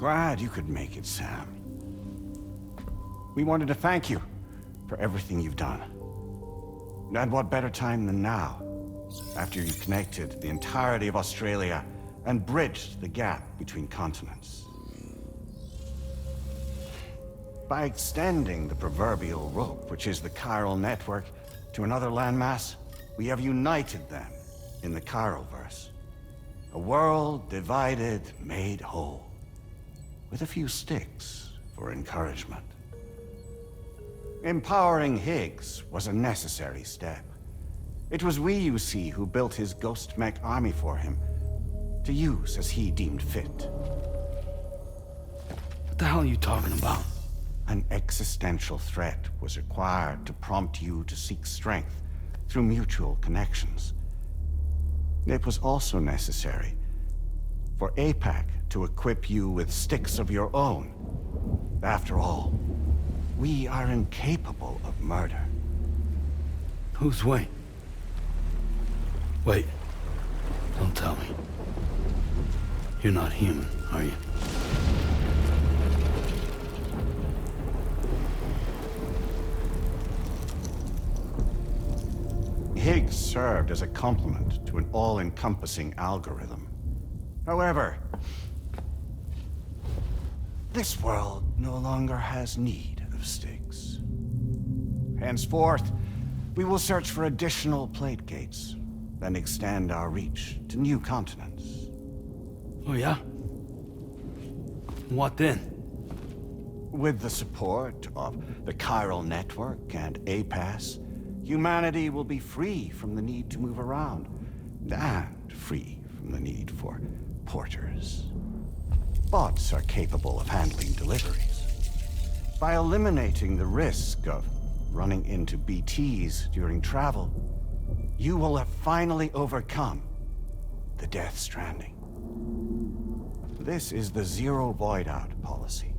Glad you could make it, Sam. We wanted to thank you for everything you've done. And what better time than now, after you connected the entirety of Australia and bridged the gap between continents. By extending the proverbial rope, which is the chiral network, to another landmass, we have united them in the chiralverse. A world divided, made whole, with a few sticks for encouragement. Empowering Higgs was a necessary step. It was we, you see, who built his ghost mech army for him, to use as he deemed fit. What the hell are you talking about? An existential threat was required to prompt you to seek strength through mutual connections. It was also necessary for APAC to equip you with sticks of your own. After all, we are incapable of murder. Who's we? Wait, don't tell me. You're not human, are you? Higgs served as a complement to an all-encompassing algorithm. However, this world no longer has need of sticks. Henceforth, we will search for additional plate gates, then extend our reach to new continents. Oh yeah? What then? With the support of the chiral network and APAS, humanity will be free from the need to move around, and free from the need for porters. Bots are capable of handling deliveries. By eliminating the risk of running into BTs during travel, you will have finally overcome the Death Stranding. This is the zero void-out policy.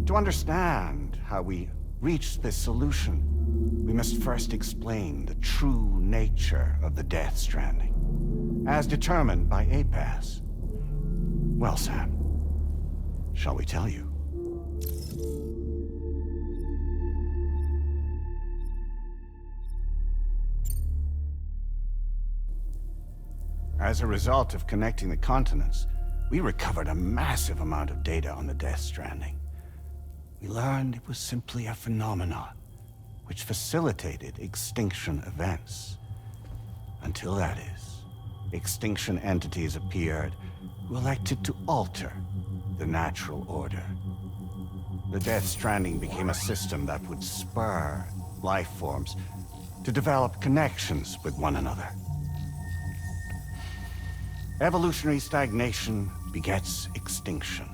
To understand how we reached this solution, we must first explain the true nature of the Death Stranding, as determined by APAS. Well, Sam, shall we tell you? As a result of connecting the continents, we recovered a massive amount of data on the Death Stranding. We learned it was simply a phenomenon which facilitated extinction events. Until that is, extinction entities appeared who elected to alter the natural order. The Death Stranding became a system that would spur life forms to develop connections with one another. Evolutionary stagnation begets extinction.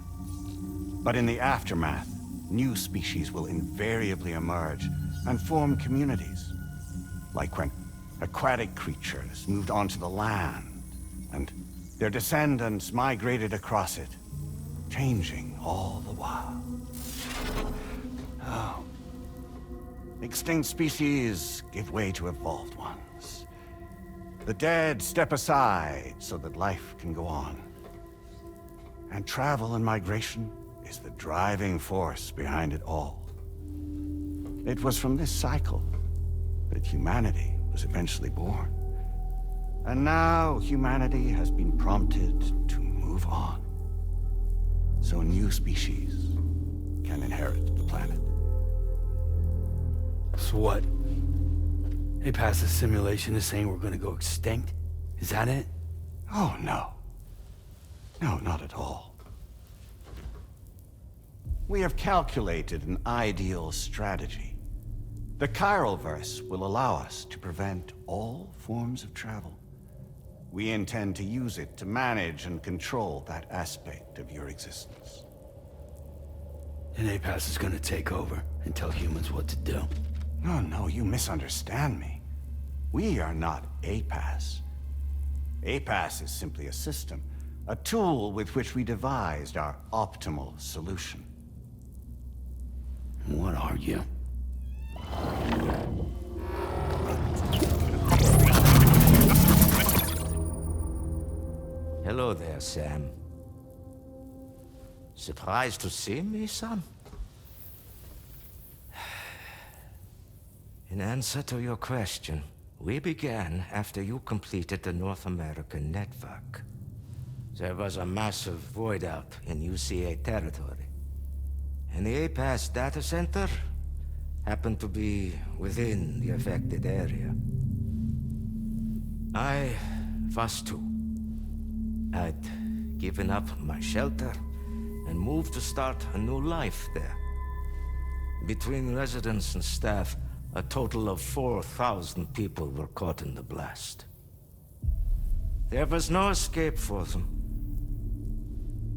But in the aftermath, new species will invariably emerge and form communities. Like when aquatic creatures moved onto the land, and their descendants migrated across it, changing all the while. Oh. Extinct species give way to evolved ones. The dead step aside so that life can go on. And travel and migration is the driving force behind it all. It was from this cycle that humanity was eventually born. And now humanity has been prompted to move on, so new species can inherit the planet. So what? They passed the simulation is saying we're gonna go extinct? Is that it? Oh, no. No, not at all. We have calculated an ideal strategy. The chiralverse will allow us to prevent all forms of travel. We intend to use it to manage and control that aspect of your existence. And APAS is gonna take over and tell humans what to do. No, no, you misunderstand me. We are not APAS. APAS is simply a system, a tool with which we devised our optimal solution. What are you? Hello there, Sam. Surprised to see me, son? In answer to your question, we began after you completed the North American network. There was a massive void out in UCA territory, and the APAS data center happened to be within the affected area. I was too. I'd given up my shelter and moved to start a new life there. Between residents and staff, a total of 4,000 people were caught in the blast. There was no escape for them.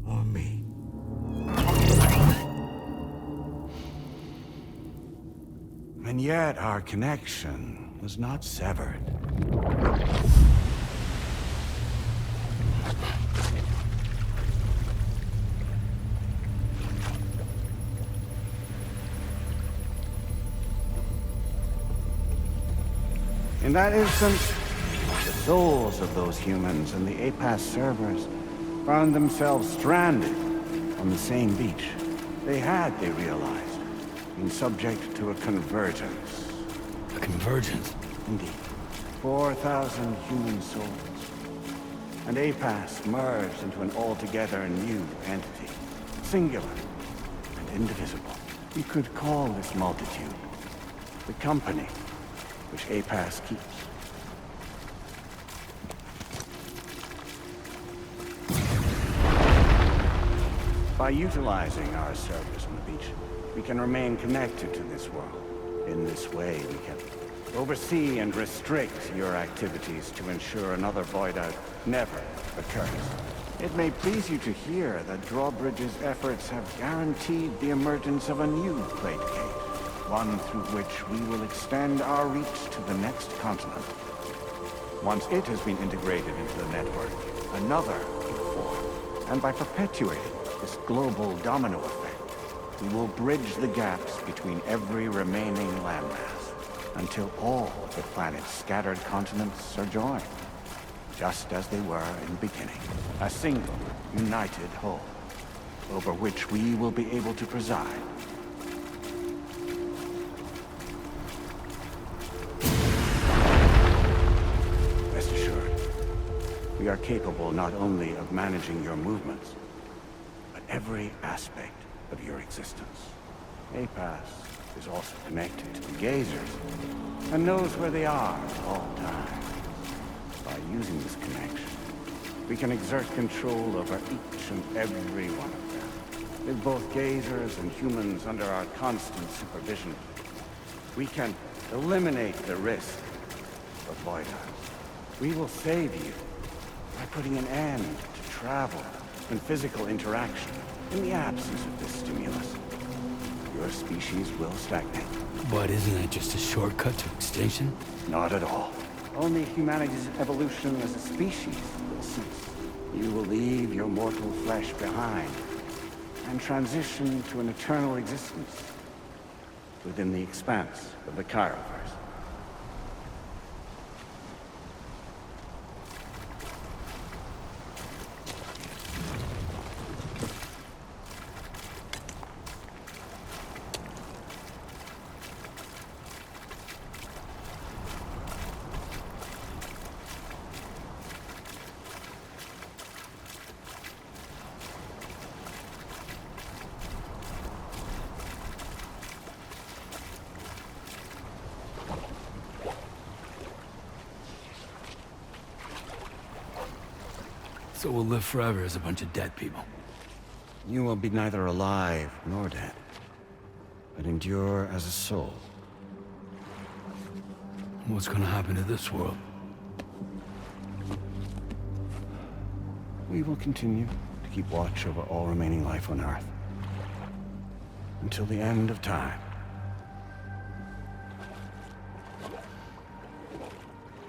Or me. And yet our connection was not severed. In that instant, the souls of those humans and the APAS servers found themselves stranded on the same beach. They realized, been subject to a convergence. A convergence? Indeed. 4,000 human souls. And APAS merged into an altogether new entity. Singular and indivisible. We could call this multitude the company which APAS keeps. By utilizing our servers on the beach, we can remain connected to this world. In this way, we can oversee and restrict your activities to ensure another void out never occurs. It may please you to hear that Drawbridge's efforts have guaranteed the emergence of a new plate cage. One through which we will extend our reach to the next continent. Once it has been integrated into the network, another will form. And by perpetuating this global domino effect, we will bridge the gaps between every remaining landmass until all of the planet's scattered continents are joined, just as they were in the beginning. A single, united whole, over which we will be able to preside. We are capable not only of managing your movements, but every aspect of your existence. APAS is also connected to the gazers, and knows where they are at all times. By using this connection, we can exert control over each and every one of them. With both gazers and humans under our constant supervision, we can eliminate the risk of void outs. We will save you by putting an end to travel and physical interaction. In the absence of this stimulus, your species will stagnate. But isn't that just a shortcut to extinction? Not at all. Only humanity's evolution as a species will cease. You will leave your mortal flesh behind and transition to an eternal existence within the expanse of the Chiroverse. So we'll live forever as a bunch of dead people. You will be neither alive nor dead, but endure as a soul. What's gonna happen to this world? We will continue to keep watch over all remaining life on Earth. until the end of time.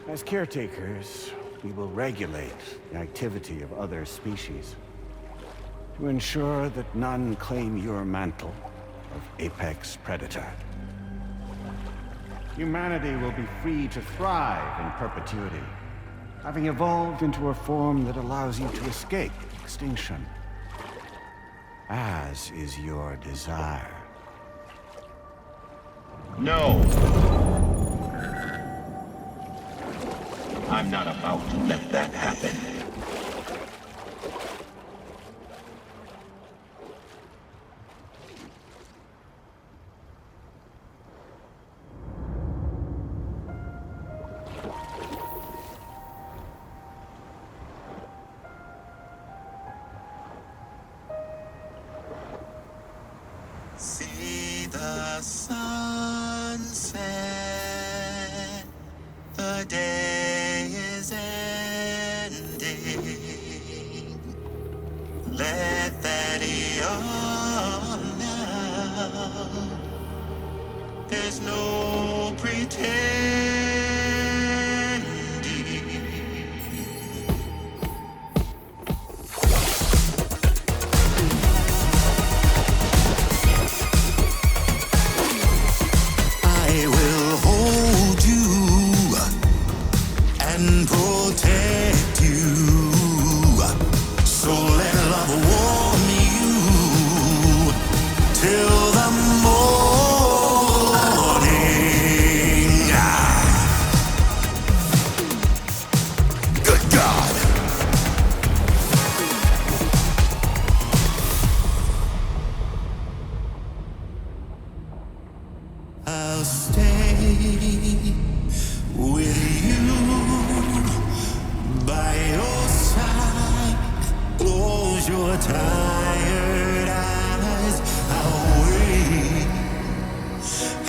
As caretakers, we will regulate the activity of other species to ensure that none claim your mantle of apex predator. Humanity will be free to thrive in perpetuity, having evolved into a form that allows you to escape extinction, as is your desire. No! I'm not about to let that happen. See the sunset, the day is ending. Let that yawn now. There's no pretending. I will hold you and protect you. So let love warm you till the morning. Good God. I'll stay with you by your side. Close your tired eyes. I'll wait,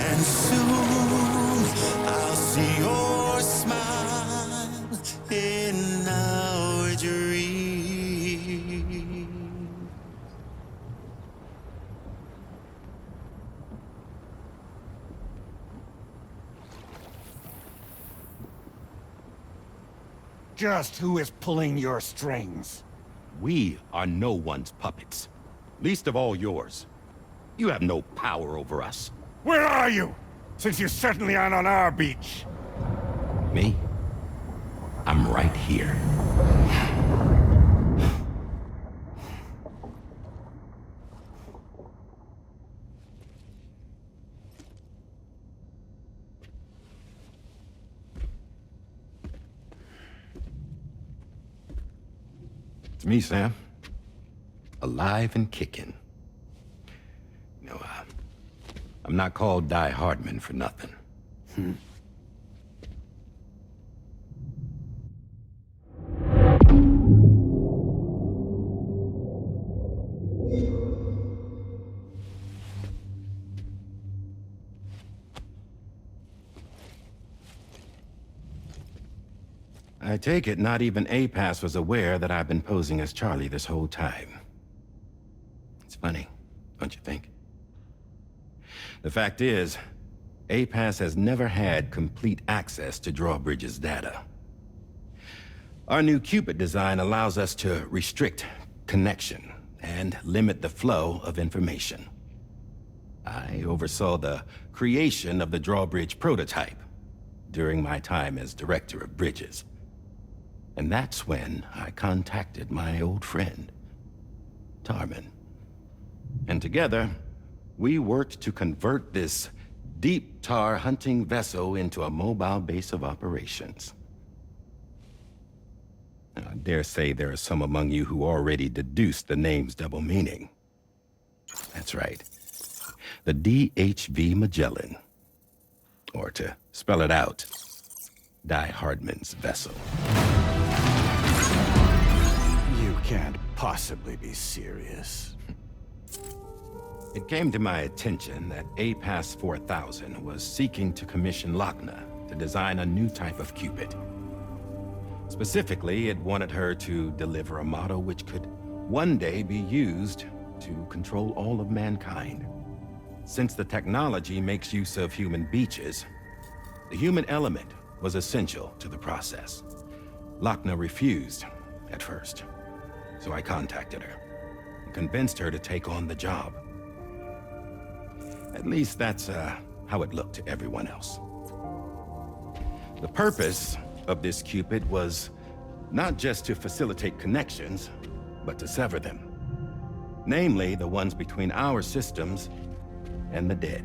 and soon I'll see your smile in our dream. Just who is pulling your strings? We are no one's puppets. Least of all yours. You have no power over us. Where are you? Since you certainly aren't on our beach. Me? I'm right here. It's me, Sam. Alive and kicking. You know, I'm not called Die Hardman for nothing. I take it not even APAS was aware that I've been posing as Charlie this whole time. It's funny, don't you think? The fact is, APAS has never had complete access to Drawbridge's data. Our new Cupid design allows us to restrict connection and limit the flow of information. I oversaw the creation of the Drawbridge prototype during my time as Director of Bridges. And that's when I contacted my old friend, Tarman. And together, we worked to convert this deep tar hunting vessel into a mobile base of operations. Now, I dare say there are some among you who already deduced the name's double meaning. That's right. The DHV Magellan. Or to spell it out, Die Hardman's vessel. You can't possibly be serious. It came to my attention that APAS 4000 was seeking to commission Lochna to design a new type of Cupid. Specifically, it wanted her to deliver a model which could one day be used to control all of mankind. Since the technology makes use of human beaches, the human element was essential to the process. Lochner refused at first, so I contacted her and convinced her to take on the job. At least that's how it looked to everyone else. The purpose of this Cupid was not just to facilitate connections, but to sever them. Namely, the ones between our systems and the dead.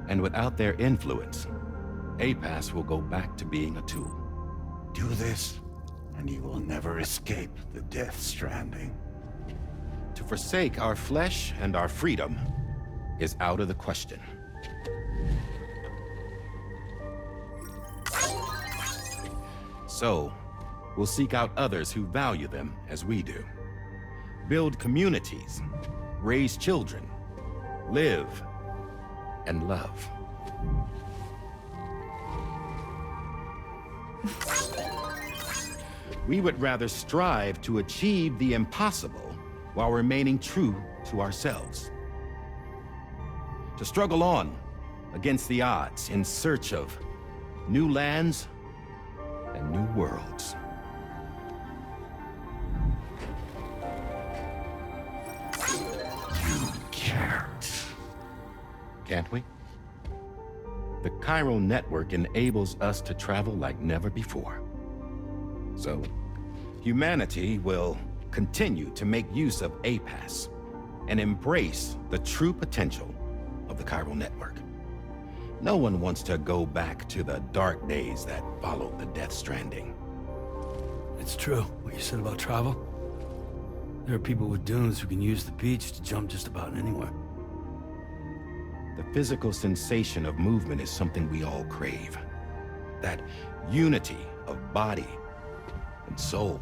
And without their influence, APAS will go back to being a tool. Do this, and you will never escape the Death Stranding. To forsake our flesh and our freedom is out of the question. So, we'll seek out others who value them as we do. Build communities, raise children, live, and love. We would rather strive to achieve the impossible while remaining true to ourselves. To struggle on against the odds in search of new lands and new worlds. You can't. Can't we? The chiral network enables us to travel like never before. So, humanity will continue to make use of APAS and embrace the true potential of the chiral network. No one wants to go back to the dark days that followed the Death Stranding. It's true, what you said about travel. There are people with dunes who can use the beach to jump just about anywhere. The physical sensation of movement is something we all crave. That unity of body and soul.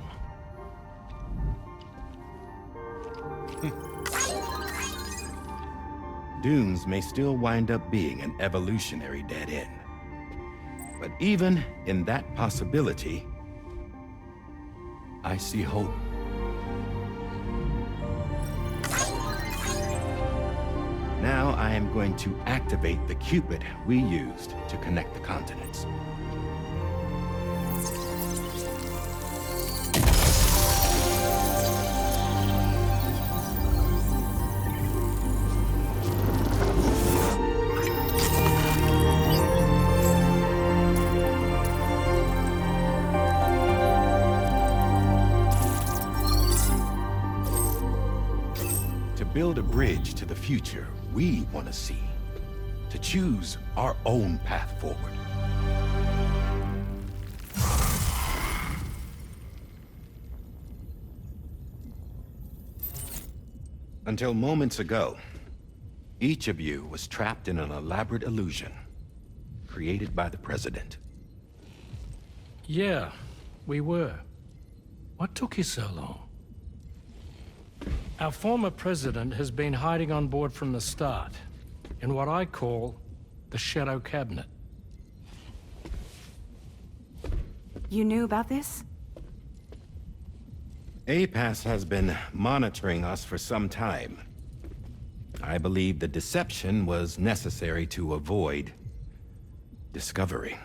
Dunes may still wind up being an evolutionary dead end. But even in that possibility, I see hope. Now I am going to activate the Cupid we used to connect the continents. Build a bridge to the future we want to see, to choose our own path forward. Until moments ago, each of you was trapped in an elaborate illusion created by the President. Yeah, we were. What took you so long? Our former president has been hiding on board from the start, in what I call the Shadow Cabinet. You knew about this? APAS has been monitoring us for some time. I believe the deception was necessary to avoid discovery.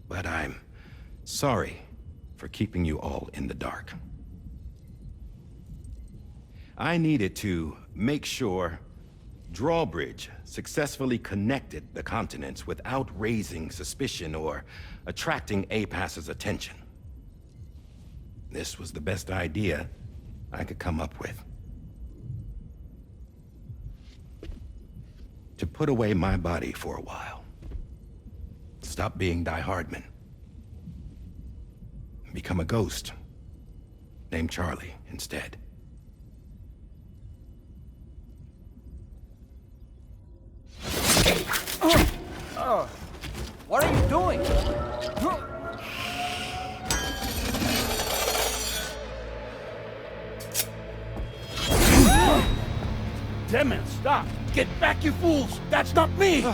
But I'm sorry for keeping you all in the dark. I needed to make sure Drawbridge successfully connected the continents without raising suspicion or attracting APAS's attention. This was the best idea I could come up with. To put away my body for a while. Stop being Die Hardman. Become a ghost. Named Charlie instead. What are you doing? Damn it, stop! Get back, you fools! That's not me!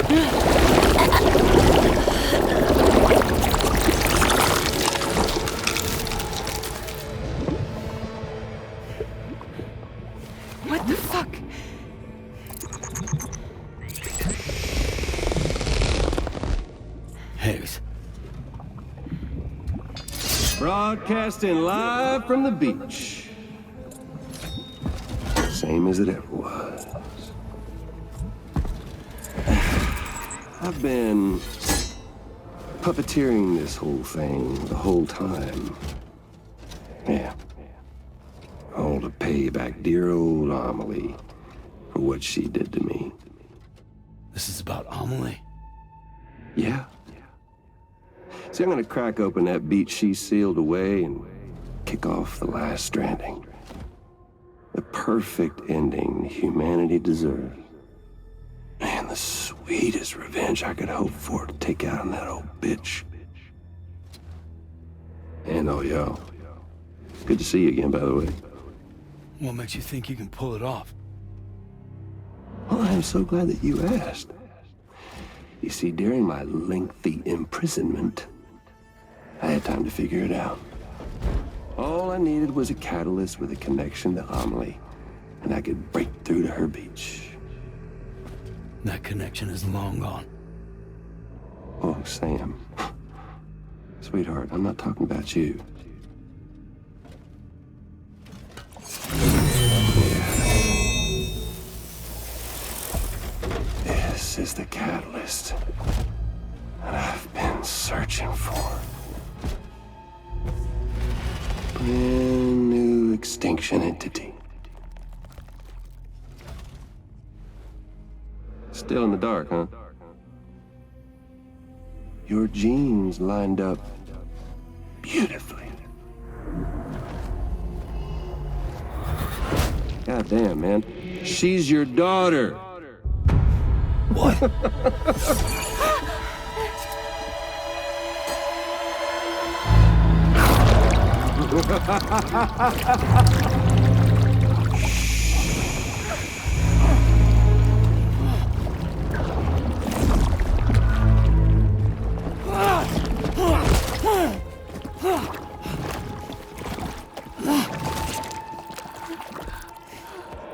What the fuck? Higgs. Broadcasting live from the beach. Same as it ever was. I've been puppeteering this whole thing the whole time. Yeah. All to pay back dear old Amelie for what she did to me. This is about Amelie? Yeah. See, I'm gonna crack open that beach she sealed away and kick off the last stranding. The perfect ending humanity deserves. Man, the sweetest revenge I could hope for to take out on that old bitch. And oh, yo. Good to see you again, by the way. What makes you think you can pull it off? Well, I'm so glad that you asked. You see, during my lengthy imprisonment, I had time to figure it out. All I needed was a catalyst with a connection to Amelie, and I could break through to her beach. That connection is long gone. Oh, Sam. Sweetheart, I'm not talking about you. This is the catalyst that I've been searching for. Brand new extinction entity. Still in the dark, huh? Your genes lined up beautifully. God damn, man. She's your daughter. What?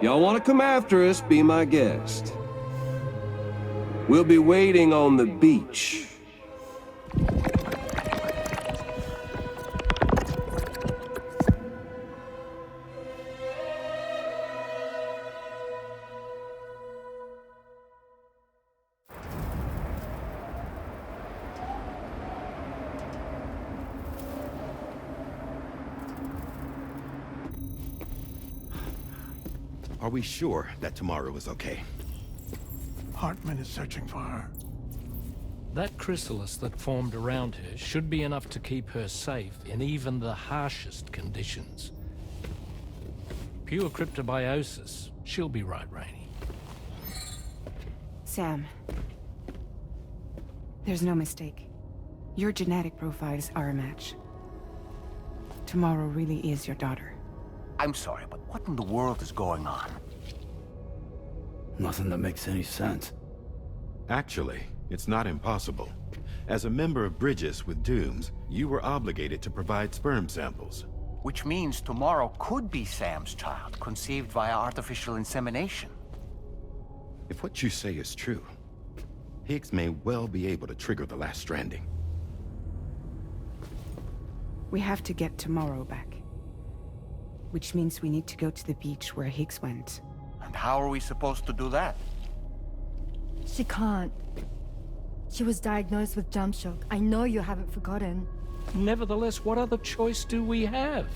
Y'all want to come after us, be my guest. We'll be waiting on the beach. Are we sure that Tomorrow is okay? Hartman is searching for her. That chrysalis that formed around her should be enough to keep her safe in even the harshest conditions. Pure cryptobiosis. She'll be right, Rainey. Sam. There's no mistake. Your genetic profiles are a match. Tomorrow really is your daughter. I'm sorry, but what in the world is going on? Nothing that makes any sense. Actually, it's not impossible. As a member of Bridges with Dooms, you were obligated to provide sperm samples. Which means Tomorrow could be Sam's child, conceived via artificial insemination. If what you say is true, Higgs may well be able to trigger the last stranding. We have to get Tomorrow back. Which means we need to go to the beach where Higgs went. And how are we supposed to do that? She can't. She was diagnosed with jump shock. I know you haven't forgotten. Nevertheless, what other choice do we have?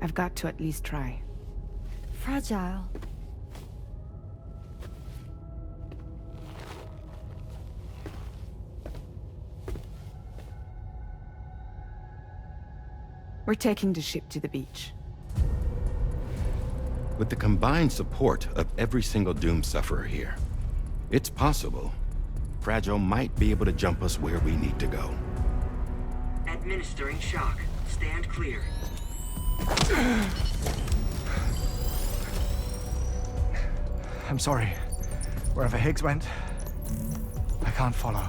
I've got to at least try. Fragile. We're taking the ship to the beach. With the combined support of every single Doom sufferer here, it's possible Fragile might be able to jump us where we need to go. Administering shock. Stand clear. I'm sorry. Wherever Higgs went, I can't follow.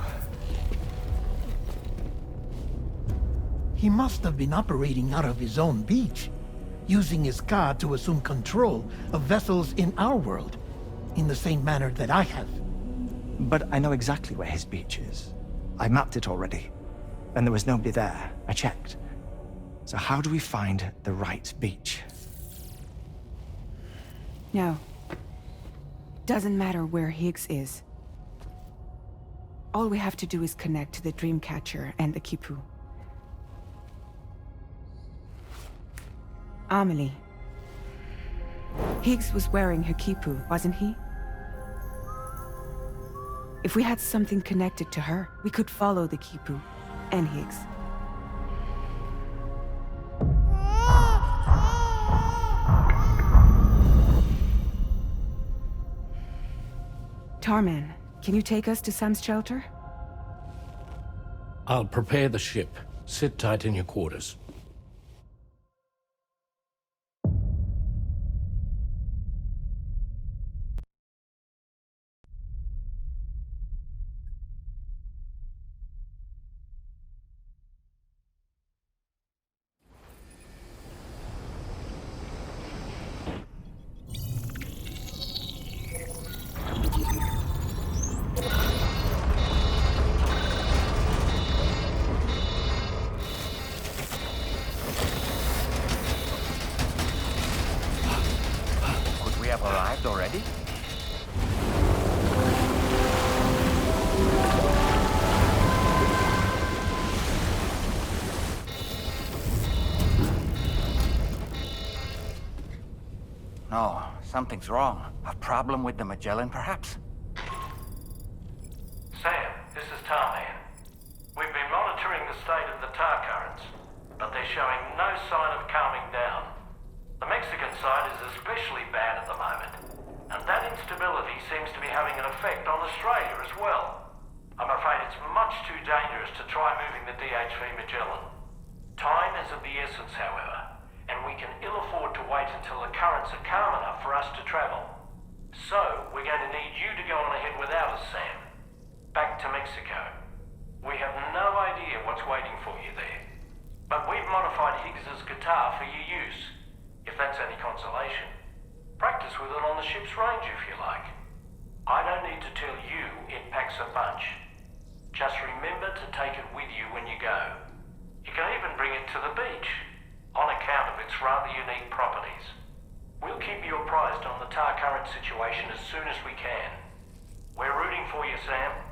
He must have been operating out of his own beach, using his car to assume control of vessels in our world, in the same manner that I have. But I know exactly where his beach is. I mapped it already, and there was nobody there. I checked. So how do we find the right beach? No. Doesn't matter where Higgs is. All we have to do is connect to the Dreamcatcher and the Kipu. Amelie. Higgs was wearing her Kipu, wasn't he? If we had something connected to her, we could follow the Kipu and Higgs. Tarman, can you take us to Sam's shelter? I'll prepare the ship. Sit tight in your quarters. Already? No, something's wrong. A problem with the Magellan, perhaps? Sam, this is Tarman. We've been monitoring the state of the tar currents, but they're showing no sign of calming down. The Mexican side is especially bad at the moment. And that instability seems to be having an effect on Australia as well. I'm afraid it's much too dangerous to try moving the DHV Magellan. Time is of the essence, however, and we can ill afford to wait until the currents are calm enough for us to travel. So, we're going to need you to go on ahead without us, Sam. Back to Mexico. We have no idea what's waiting for you there. But we've modified Higgs's guitar for your use, if that's any consolation. Practice with it on the ship's range if you like. I don't need to tell you it packs a punch. Just remember to take it with you when you go. You can even bring it to the beach, on account of its rather unique properties. We'll keep you apprised on the tar current situation as soon as we can. We're rooting for you, Sam.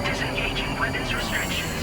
Disengaging weapons restrictions.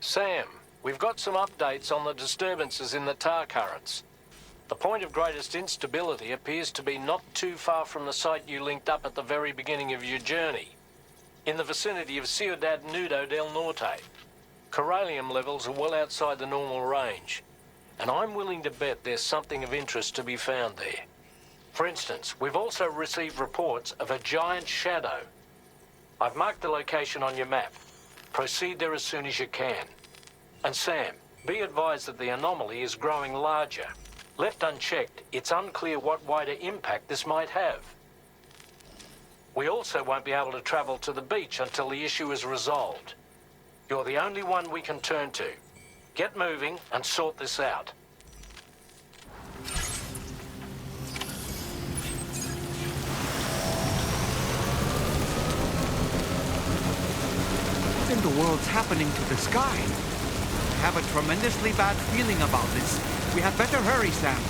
Sam, we've got some updates on the disturbances in the tar currents. The point of greatest instability appears to be not too far from the site you linked up at the very beginning of your journey, in the vicinity of Ciudad Nudo del Norte. Corallium levels are well outside the normal range, and I'm willing to bet there's something of interest to be found there. For instance, we've also received reports of a giant shadow. I've marked the location on your map. Proceed there as soon as you can. And Sam, be advised that the anomaly is growing larger. Left unchecked, it's unclear what wider impact this might have. We also won't be able to travel to the beach until the issue is resolved. You're the only one we can turn to. Get moving and sort this out. What in the world's happening to the sky? I have a tremendously bad feeling about this. We had better hurry, Sam.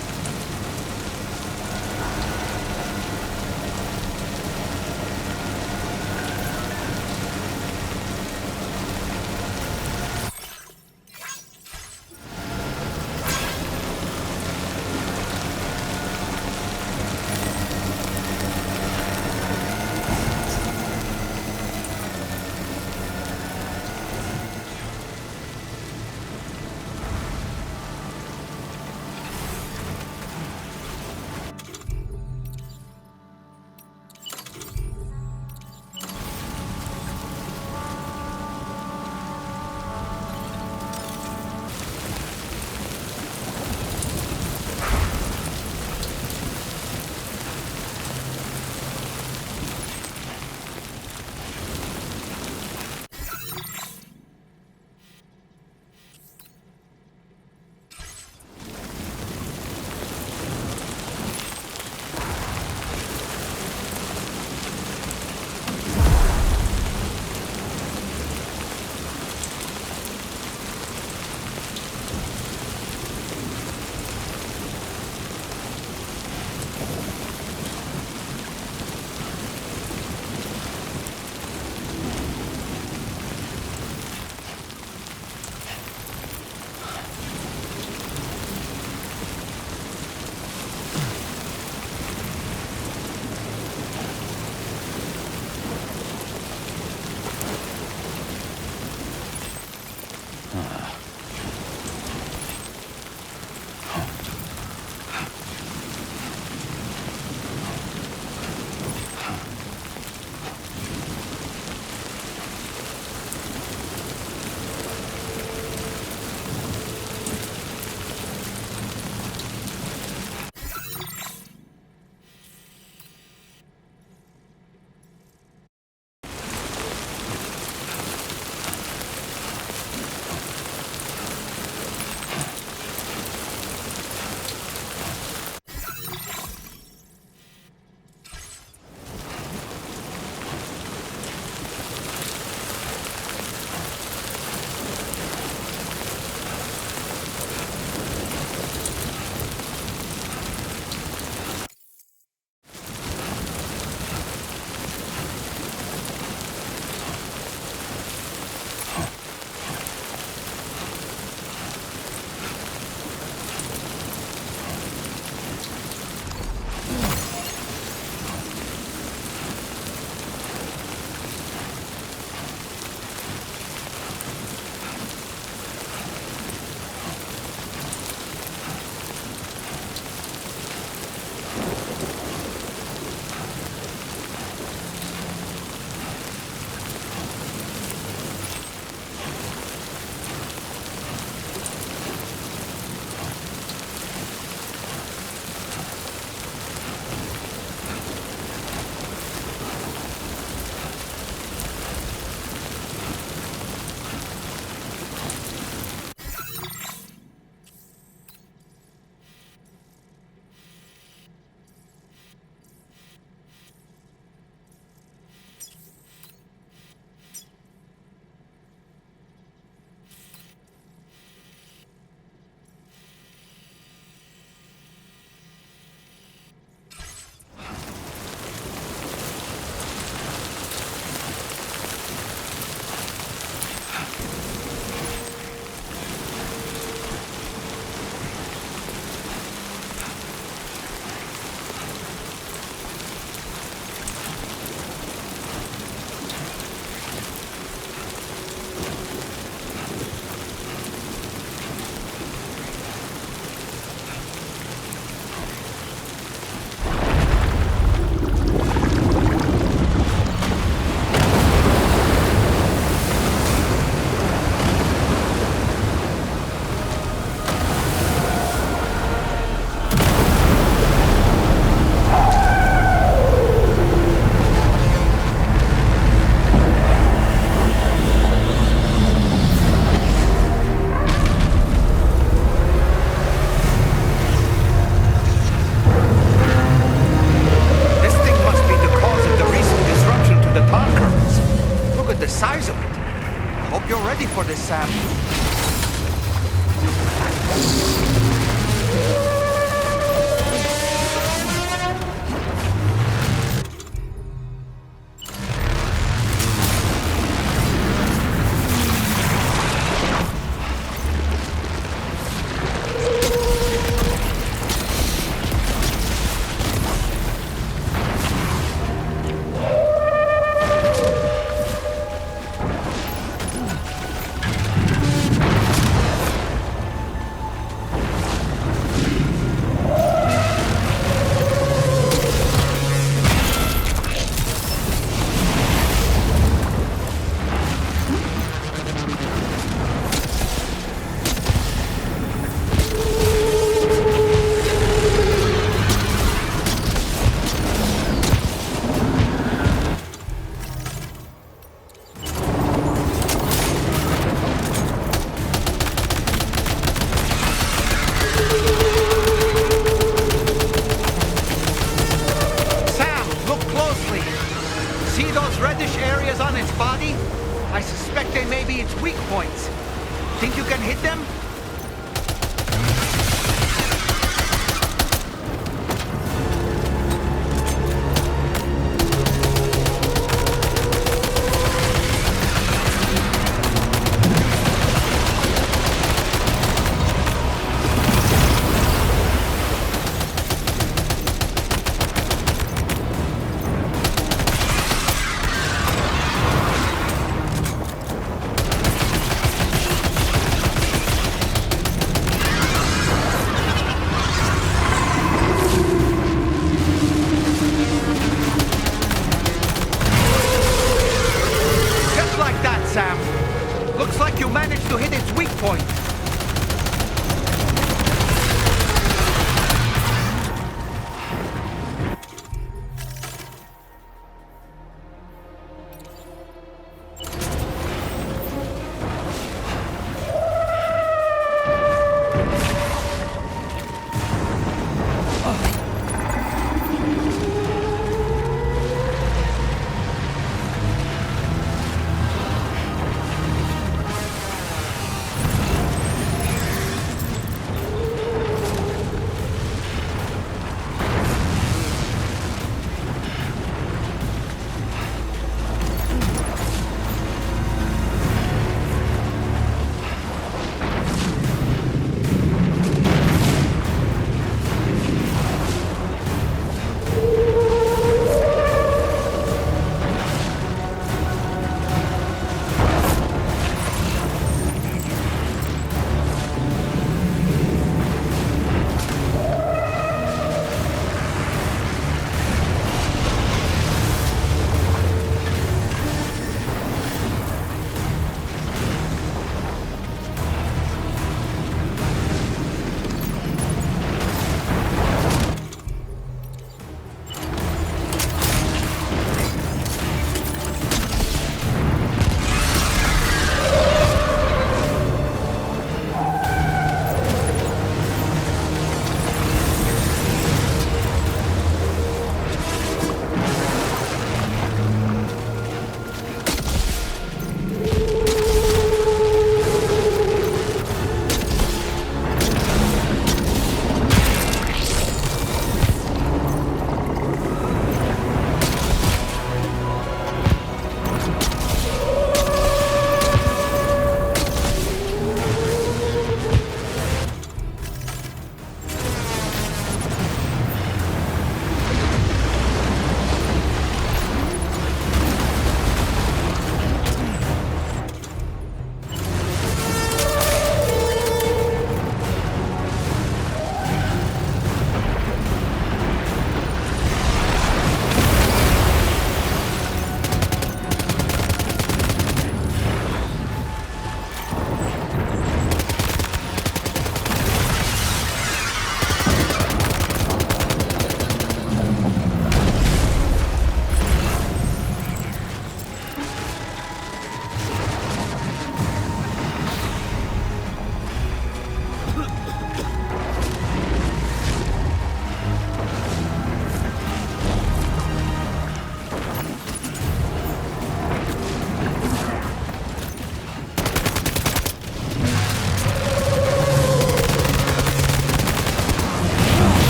you're ready for this, Sam.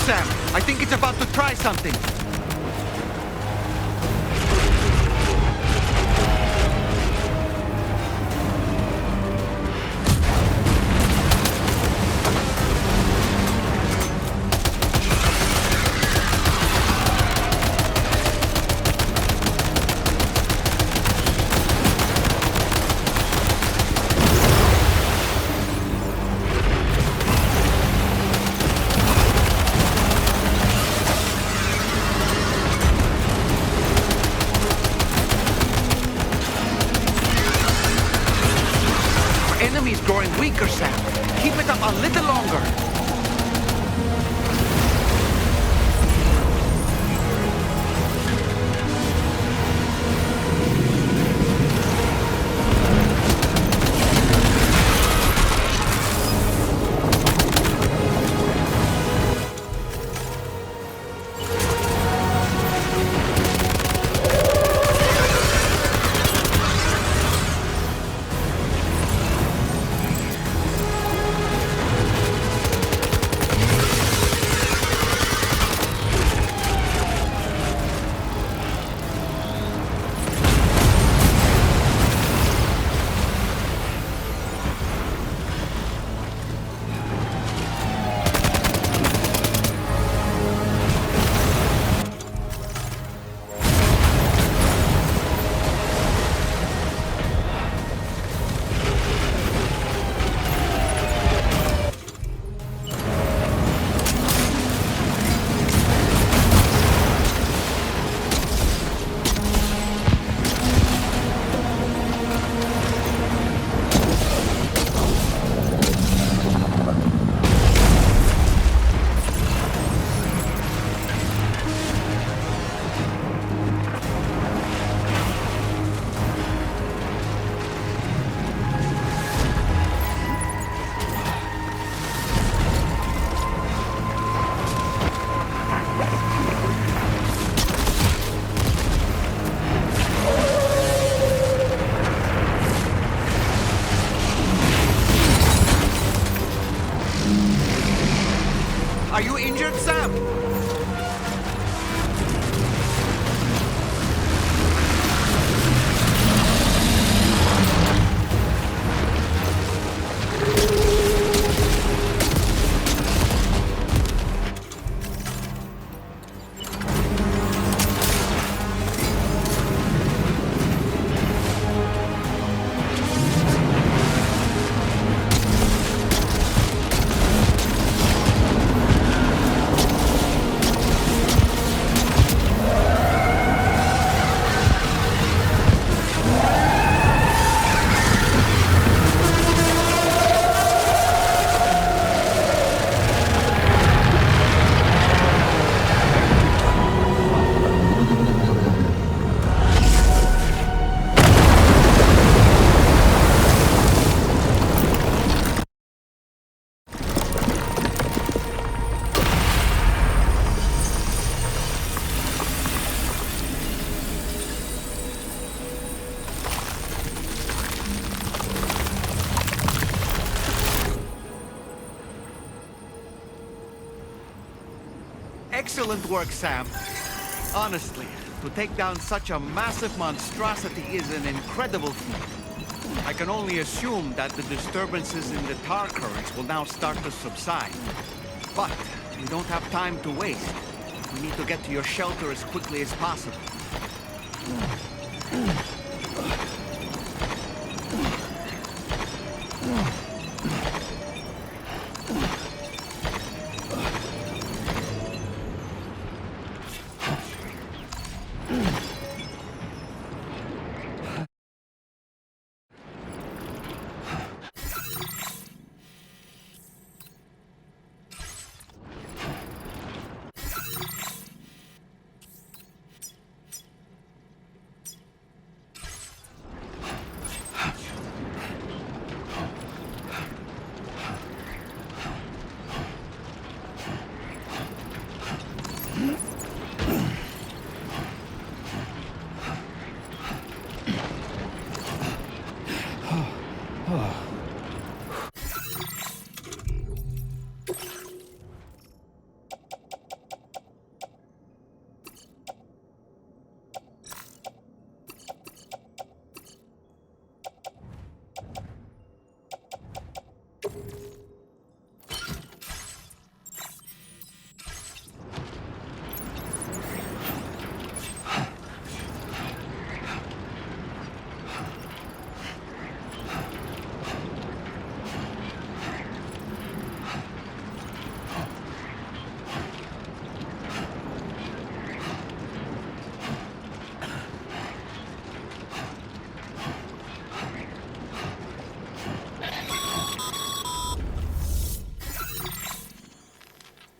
Sam! I think it's about to try something! Growing weaker, Sam. Keep it up a little longer. Are you injured, Sam? Excellent work, Sam. Honestly, to take down such a massive monstrosity is an incredible feat. I can only assume that the disturbances in the tar currents will now start to subside. But we don't have time to waste. We need to get to your shelter as quickly as possible.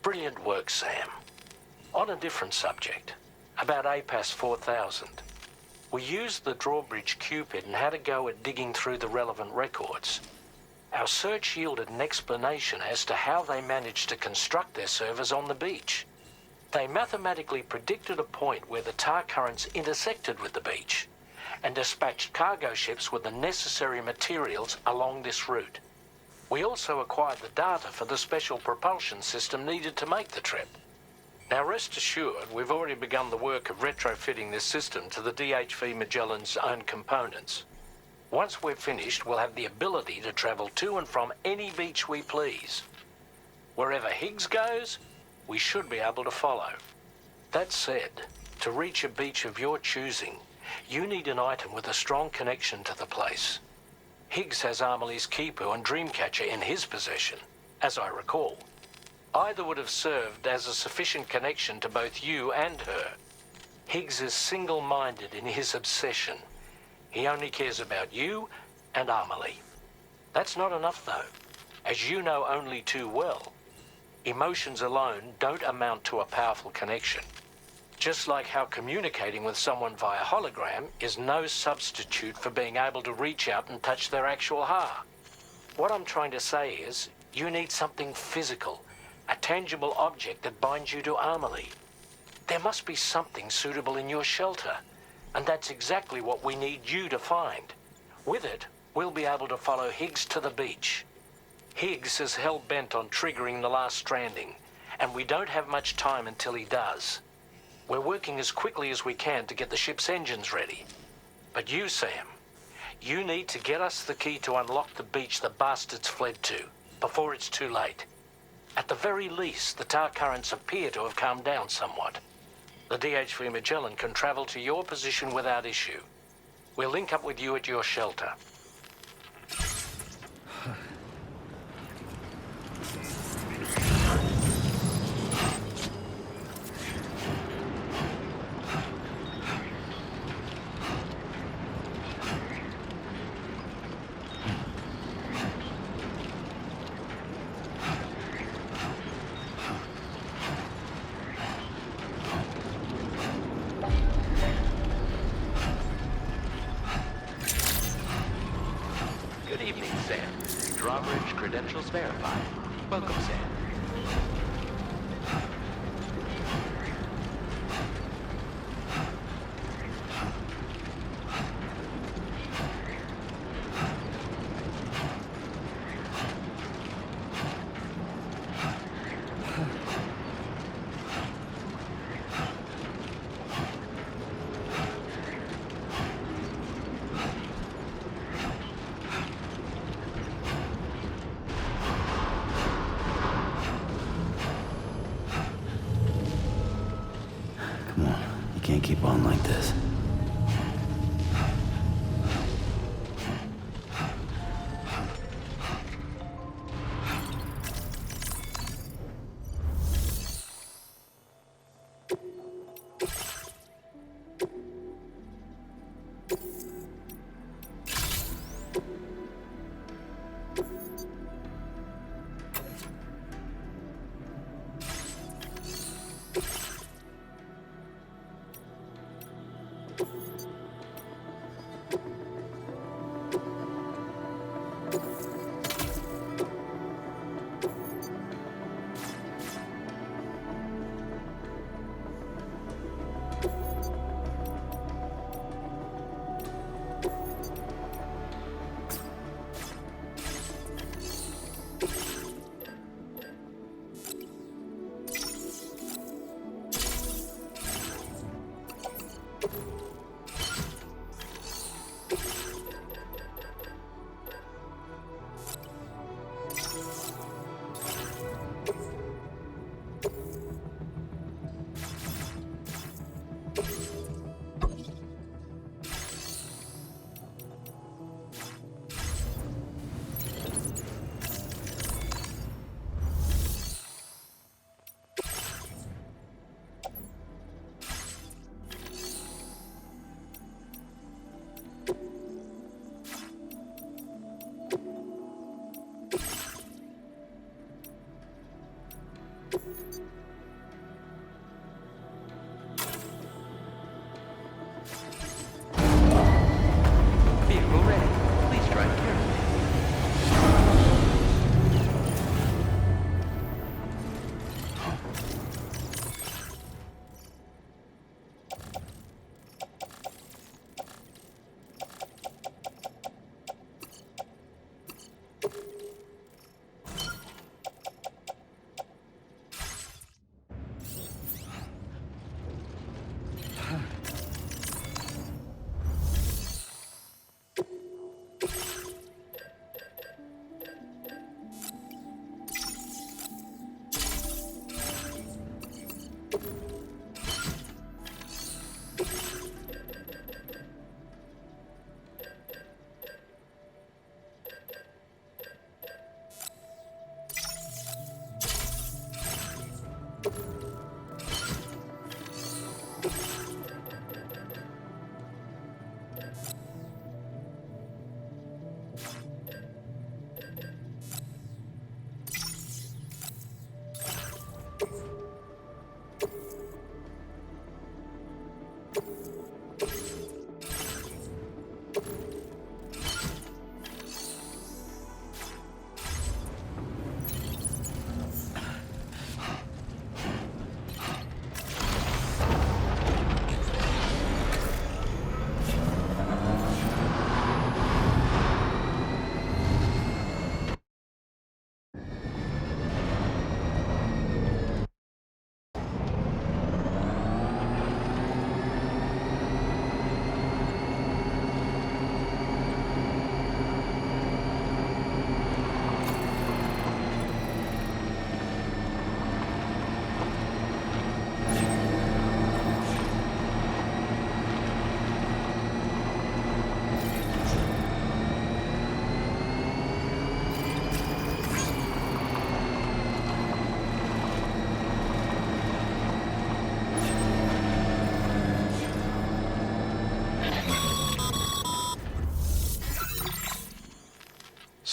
Brilliant work, Sam. On a different subject, about APAS 4000. We used the drawbridge Cupid and had a go at digging through the relevant records. Our search yielded an explanation as to how they managed to construct their servers on the beach. They mathematically predicted a point where the tar currents intersected with the beach and dispatched cargo ships with the necessary materials along this route. We also acquired the data for the special propulsion system needed to make the trip. Now rest assured, we've already begun the work of retrofitting this system to the DHV Magellan's own components. Once we're finished, we'll have the ability to travel to and from any beach we please. Wherever Higgs goes, we should be able to follow. That said, to reach a beach of your choosing, you need an item with a strong connection to the place. Higgs has Amelie's Kipu and Dreamcatcher in his possession, as I recall. Either would have served as a sufficient connection to both you and her. Higgs is single-minded in his obsession. He only cares about you and Amelie. That's not enough, though, as you know only too well. Emotions alone don't amount to a powerful connection. Just like how communicating with someone via hologram is no substitute for being able to reach out and touch their actual heart. What I'm trying to say is, you need something physical, a tangible object that binds you to Amelie. There must be something suitable in your shelter, and that's exactly what we need you to find. With it, we'll be able to follow Higgs to the beach. Higgs is hell-bent on triggering the last stranding, and we don't have much time until he does. We're working as quickly as we can to get the ship's engines ready. But you, Sam, you need to get us the key to unlock the beach the bastards fled to, before it's too late. At the very least, the tar currents appear to have calmed down somewhat. The DHV Magellan can travel to your position without issue. We'll link up with you at your shelter. Credentials verified. Welcome, Sam. Can't keep on like this. Vehicle ready. Please drive carefully.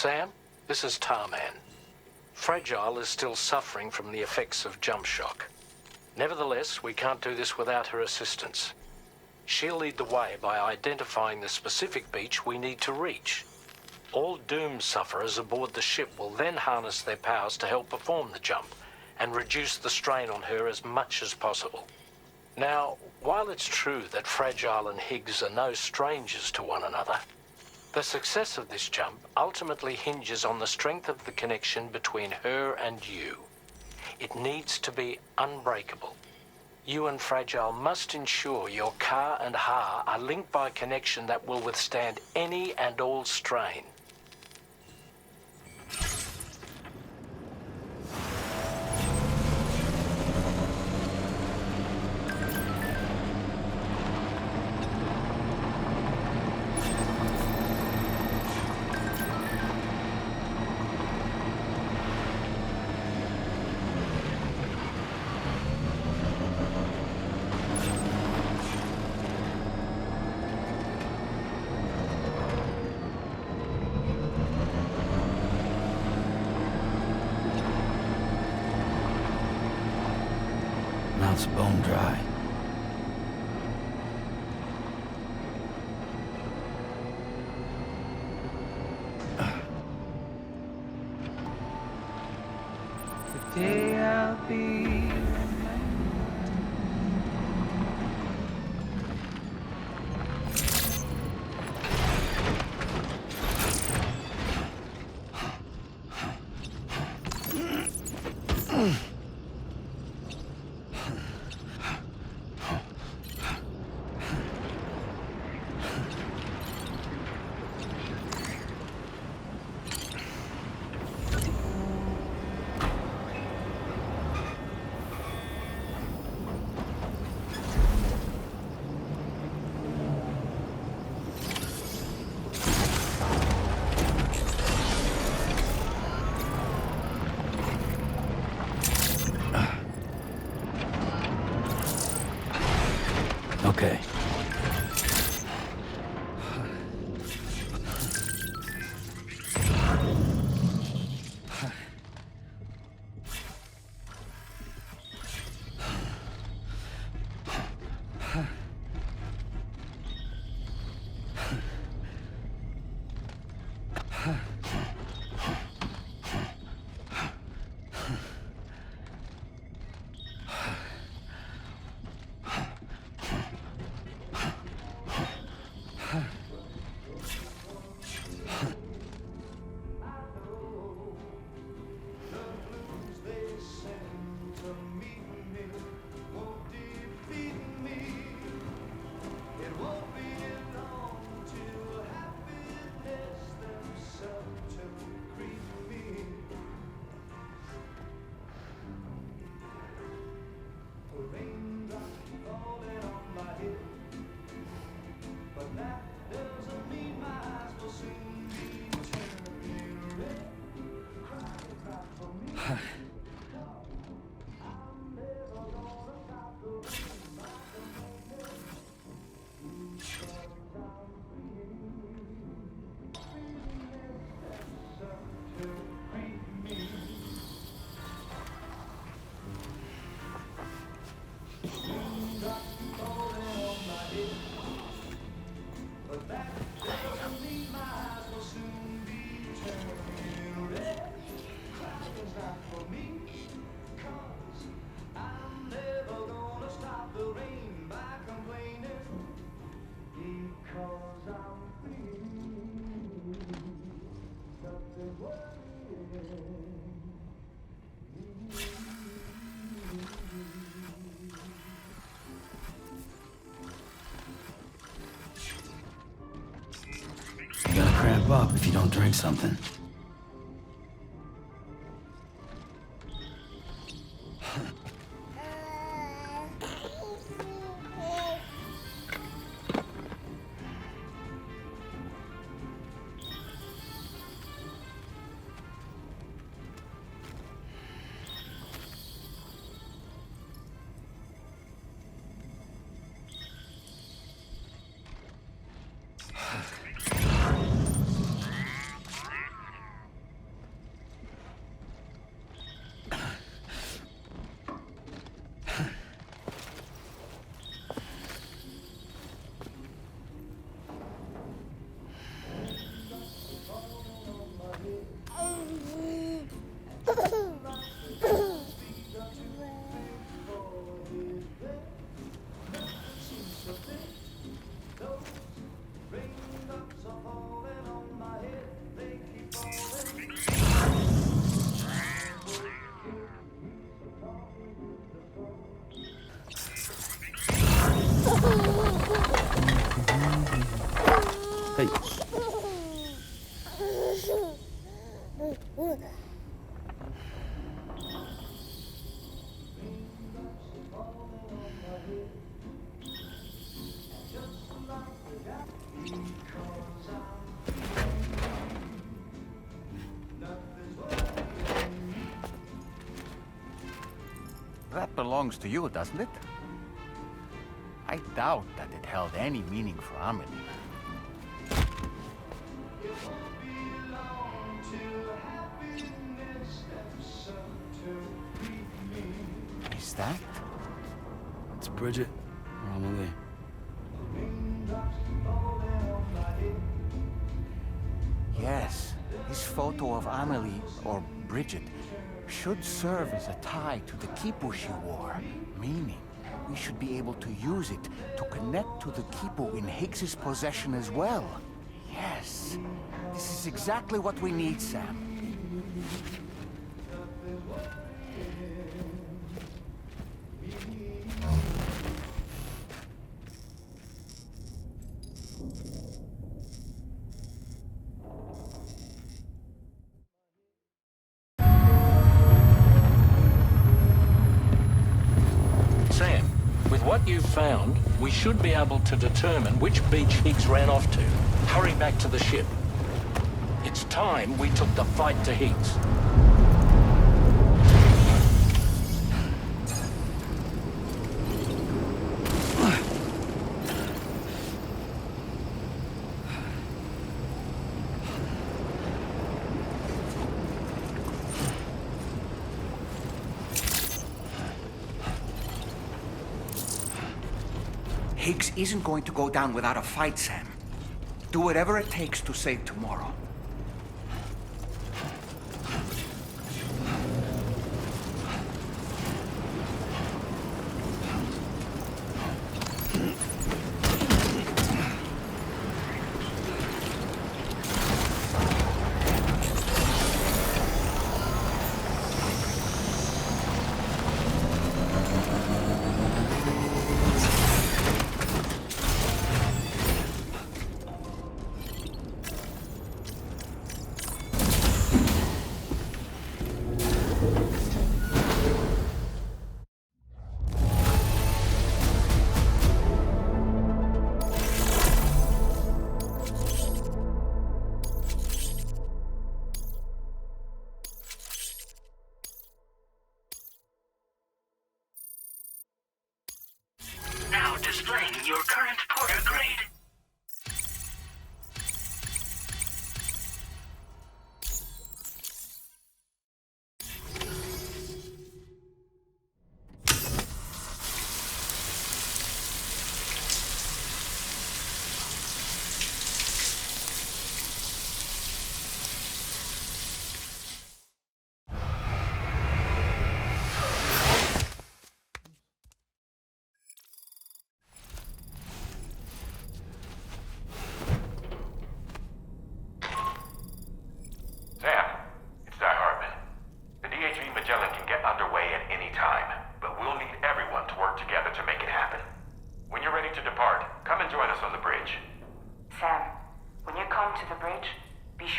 Sam, this is Tarman. Fragile is still suffering from the effects of jump shock. Nevertheless, we can't do this without her assistance. She'll lead the way by identifying the specific beach we need to reach. All doom sufferers aboard the ship will then harness their powers to help perform the jump and reduce the strain on her as much as possible. Now, while it's true that Fragile and Higgs are no strangers to one another, the success of this jump ultimately hinges on the strength of the connection between her and you. It needs to be unbreakable. You and Fragile must ensure your Ka and Ha are linked by a connection that will withstand any and all strain. Mouth's bone dry. Today I'll be Okay. You're gonna cramp up if you don't drink something. Hey. That belongs to you, doesn't it? I doubt that it held any meaning for Amelie. Is that? It's Bridget or Emily. Yes, this photo of Amelie, or Bridget, should serve as a tie to the kipu she wore, meaning we should be able to use it to connect to the kipu in Higgs's possession as well. Yes, this is exactly what we need, Sam. Sam, with what you've found, we should be able to determine which beach Higgs ran off to. Hurry back to the ship. It's time we took the fight to Higgs. Higgs isn't going to go down without a fight, Sam. Do whatever it takes to save tomorrow.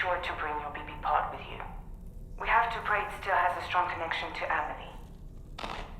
sure to bring your BB pod with you. We have to pray it still has a strong connection to Amelie.